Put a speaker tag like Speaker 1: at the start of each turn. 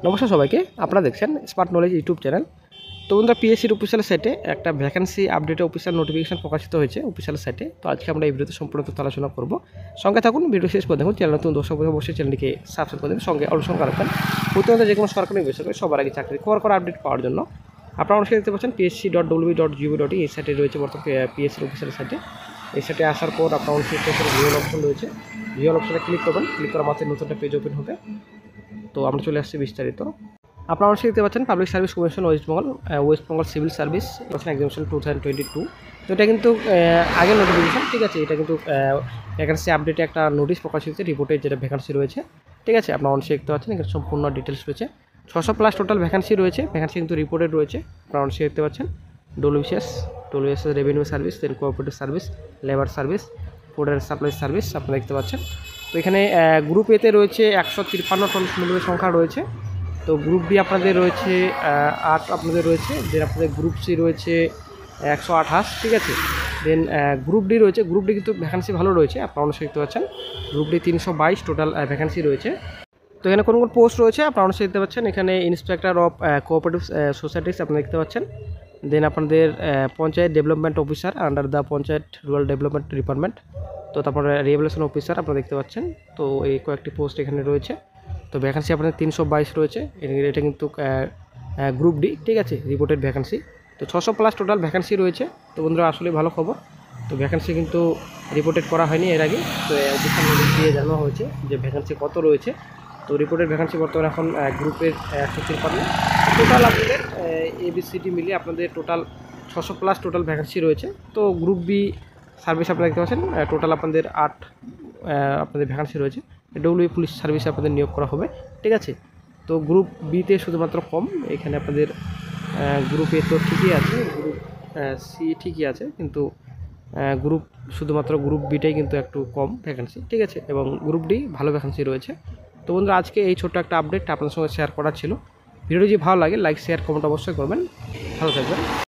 Speaker 1: নমস্কার সবাইকে, আপনারা দেখছেন স্মার্ট নলেজ ইউটিউব চ্যানেল। তো বন্ধুরা, পিএসসির অফিসিয়াল সাইটে একটা ভ্যাকেন্সি আপডেটে অফিসিয়াল নোটিফিকেশন প্রকাশিত হয়েছে অফিসিয়াল সাইটে। তো আজকে আমরা এই ভিডিওতে সম্পূর্ণ তথ্য আলোচনা করব। সঙ্গে থাকুন, ভিডিও শেষ করে দেখুন। চ্যানেল নতুন দর্শক অবশ্যই চ্যানেলটিকে সাবস্ক্রাইব করে দেবেন, সঙ্গে অনুসরণ রাখবেন প্রতিনিয়ত যে কোনো সরকারি বেসরকারি সবার আগে চাকরি করা আপডেট পাওয়ার জন্য। আপনারা অবশ্যই দেখতে পাচ্ছেন psc.wb.gov.in এই সাইটে রয়েছে বর্তমানে পিএসসির অফিসিয়াল সাইটে। এই সাইটে আসার পর আপনার অবশ্যই ভিউয়াল অপশন রয়েছে, ভিউয়াল অপশনে ক্লিক করবেন। ক্লিক করার মাত্র নতুন একটা পেজ ওপেন হবে। তো আমরা চলে আসছি বিস্তারিত। আপনারা অবশ্যই দেখতে পাচ্ছেন public service commission West Bengal civil service examination 2022। তো এটা কিন্তু আগের নোটিফিকেশন, ঠিক আছে। এটা কিন্তু ভ্যাকেন্সি আপডেটে একটা নোটিশ প্রকাশিত হয়েছে, রিপোর্টে যেটা ভ্যাকেন্সি রয়েছে, ঠিক আছে। আপনারা অবশ্যই দেখতে পাচ্ছেন এখানে সম্পূর্ণ ডিটেলস রয়েছে। 600+ টোটাল ভ্যাকেন্সি রয়েছে। ভ্যাকেন্সি কিন্তু রিপোর্টেড রয়েছে। আপনারা অবশ্যই দেখতে পাচ্ছেন WBCS revenue service, then cooperative service, labour service, food and supply service আপনারা দেখতে পাচ্ছেন। তো এখানে গ্রুপ এতে রয়েছে 153 টোটাল মূল্যের সংখ্যা রয়েছে। তো গ্রুপ বি আপনাদের রয়েছে 8 আপনাদের রয়েছে। দেন আপনাদের গ্রুপ সি রয়েছে 128, ঠিক আছে। দেন গ্রুপ ডি রয়েছে। গ্রুপ ডি কিন্তু ভ্যাকেন্সি ভালো রয়েছে, আপনারা অবশ্যই দেখতে পাচ্ছেন। গ্রুপ ডি 322 টোটাল ভ্যাকেন্সি রয়েছে। তো এখানে কোন কোন পোস্ট রয়েছে আপনারা অবশ্যই দেখতে পাচ্ছেন। এখানে ইন্সপেক্টর অফ কোঅপারেটিভ সোসাইটিস আপনারা দেখতে পাচ্ছেন। দেন আপনাদের panchayat development officer under the panchayat rural development department. তো তারপরে রিহ্যাবিলিটেশন অফিসার আপনারা দেখতে পাচ্ছেন। তো এই কয়েকটি পোস্ট এখানে রয়েছে। তো ভ্যাকেন্সি আপনাদের 322 রয়েছে। এটা কিন্তু গ্রুপ ডি, ঠিক আছে, রিপোর্টেড ভ্যাকেন্সি। তো 600+ টোটাল ভ্যাকেন্সি রয়েছে। তো বন্ধুরা, আসলে ভালো খবর। তো ভ্যাকেন্সি কিন্তু রিপোর্টেড করা হয়নি এর আগে। তো অফিসিয়াল নোটিশ দিয়ে জানানো হয়েছে যে ভ্যাকেন্সি কত রয়েছে। তো রিপোর্টেড ভ্যাকেন্সি বর্তমানে এখন গ্রুপের 153। টোটাল আপনাদের এবিসিডি মিলিয়ে আপনাদের টোটাল 600+ টোটাল ভ্যাকেন্সি রয়েছে। তো গ্রুপ বি সার্ভিস আপনারা দেখতে পাচ্ছেন টোটাল আপনাদের 8 আপনাদের ভ্যাকেন্সি রয়েছে। ডব্লিউ পুলিশ সার্ভিসে আপনাদের নিয়োগ করা হবে, ঠিক আছে। তো গ্রুপ বিতে শুধুমাত্র কম। এখানে আপনাদের গ্রুপ এ তো ঠিকই আছে, গ্রুপ সি ঠিকই আছে, কিন্তু শুধুমাত্র গ্রুপ বিটাই কিন্তু একটু কম ভ্যাকেন্সি, ঠিক আছে। এবং গ্রুপ ডি ভালো ভ্যাকেন্সি রয়েছে। তো বন্ধুরা, আজকে এই ছোট্ট একটা আপডেট আপনাদের সঙ্গে শেয়ার করার ছিল। ভিডিওটি যদি ভালো লাগে লাইক শেয়ার কমেন্ট অবশ্যই করবেন। ভালো থাকবেন।